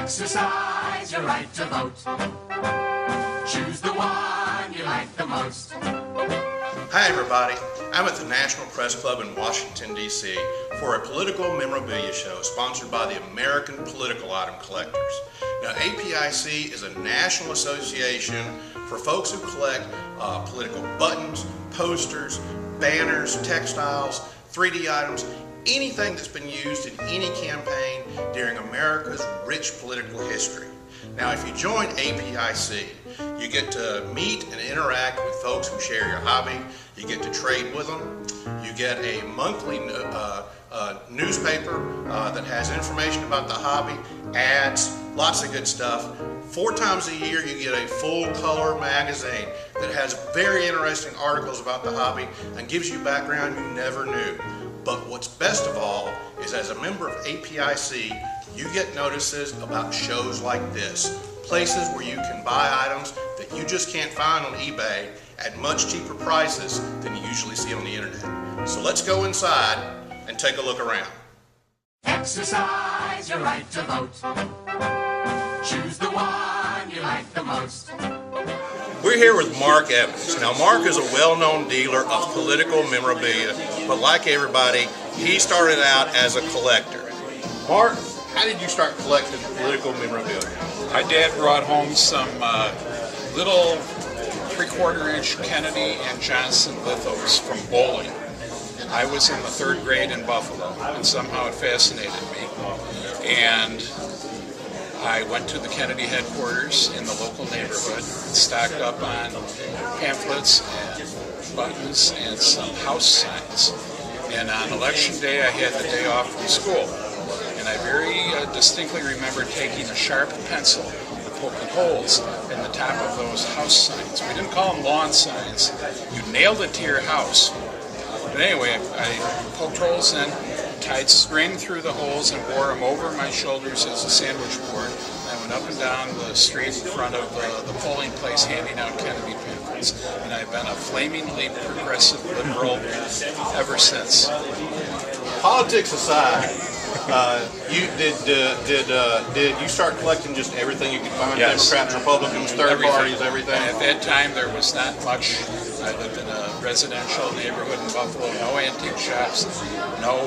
Exercise your right to vote. Choose the one you like the most. Hi everybody, I'm at the National Press Club in Washington, D.C. for a political memorabilia show sponsored by the American Political Item Collectors. Now APIC is a national association for folks who collect political buttons, posters, banners, textiles, 3D items, anything that's been used in any campaign during America's rich political history. Now, if you join APIC, you get to meet and interact with folks who share your hobby. You get to trade with them. You get a monthly newspaper that has information about the hobby, ads, lots of good stuff. 4 times a year, you get a full-color magazine that has very interesting articles about the hobby and gives you background you never knew. But what's best of all is, as a member of APIC, you get notices about shows like this, places where you can buy items that you just can't find on eBay at much cheaper prices than you usually see on the internet. So let's go inside and take a look around. Exercise your right to vote. Choose the one you like the most. We're here with Mark Evans. Now, Mark is a well-known dealer of political memorabilia, but like everybody, he started out as a collector. Mark, how did you start collecting political memorabilia? My dad brought home some little 3/4 inch Kennedy and Johnson lithos from bowling. I was in the 3rd grade in Buffalo, and somehow it fascinated me. And I went to the Kennedy headquarters in the local neighborhood, stocked up on pamphlets and buttons and some house signs. And on election day, I had the day off from school. And I very distinctly remember taking a sharp pencil and poking holes in the top of those house signs. We didn't call them lawn signs. You nailed it to your house. But anyway, I poked holes in, tied string through the holes, and wore them over my shoulders as a sandwich board. And I went up and down the street in front of the polling place handing out Kennedy pamphlets. And I've been a flamingly progressive liberal ever since. Politics aside, did you start collecting just everything you could find? Yes. Democrats, Republicans, third parties, everything? And at that time, there was not much. I lived in a residential neighborhood in Buffalo, no antique shops, no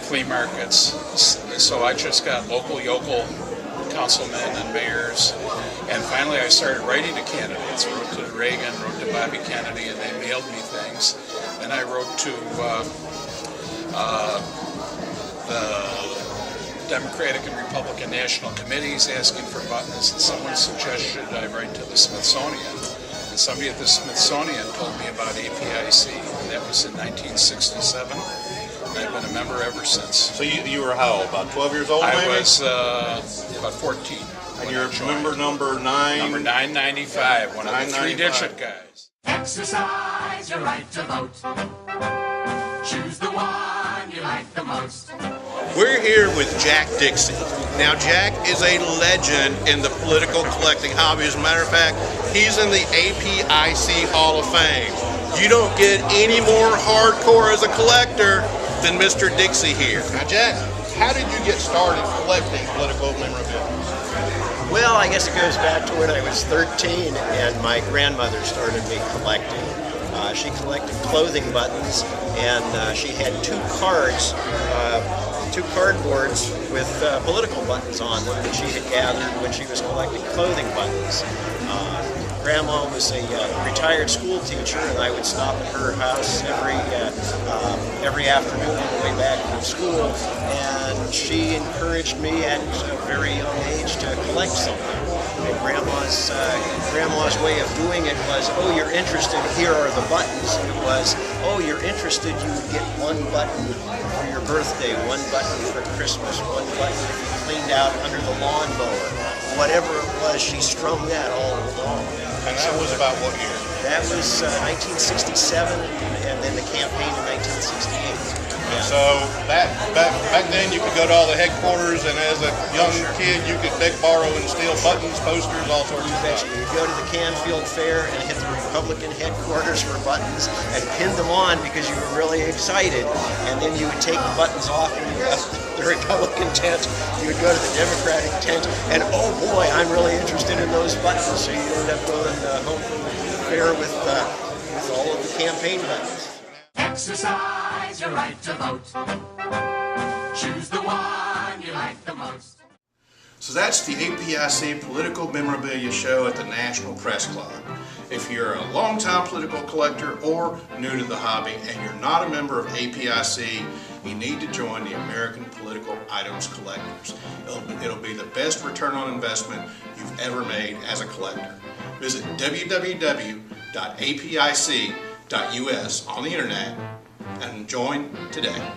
flea markets. So I just got local yokel councilmen and mayors. And finally, I started writing to candidates. Wrote to Reagan, wrote to Bobby Kennedy, and they mailed me things. Then I wrote to the Democratic and Republican National Committees asking for buttons, and someone suggested I write to the Smithsonian. And somebody at the Smithsonian told me about APIC, and that was in 1967, and I've been a member ever since. So you were how old, about 12 years old I maybe? was about 14. And you're member number 9? Number 995, one of the 3-digit guys. Exercise your right to vote. Choose the one you like the most. We're here with Jack Dixie. Now, Jack is a legend in the political collecting hobby. As a matter of fact, he's in the APIC Hall of Fame. You don't get any more hardcore as a collector than Mr. Dixie here. Now, Jack, how did you get started collecting political memorabilia? Well, I guess it goes back to when I was 13 and my grandmother started me collecting. She collected clothing buttons, and she had 2 cardboards with political buttons on them that she had gathered when she was collecting clothing buttons. Grandma was a retired school teacher, and I would stop at her house every afternoon on the way back from school, and she encouraged me at a very young age to collect something. And Grandma's way of doing it was, oh, you're interested, here are the buttons. It was, oh, you're interested, you would get 1 button for your birthday, 1 button for Christmas, 1 button if you cleaned out under the lawnmower. Whatever it was, she strung that all along. And that was about what year? That was 1967, and then the campaign in 1968. And so back then you could go to all the headquarters, and as a young kid you could beg, borrow, and steal buttons, posters, all sorts of stuff. You'd go to the Canfield Fair and hit the Republican headquarters for buttons and pin them on because you were really excited, and then you would take the buttons off and you the Republican tent, you would go to the Democratic tent, and oh boy, I'm really interested in those buttons. So you end up going home from the fair with all of the campaign buttons. Exercise your right to vote. Choose the one you like the most. So that's the APIC Political Memorabilia Show at the National Press Club. If you're a longtime political collector or new to the hobby and you're not a member of APIC, you need to join the American Political Items Collectors. It'll be the best return on investment you've ever made as a collector. Visit www.apic.us on the internet and join today.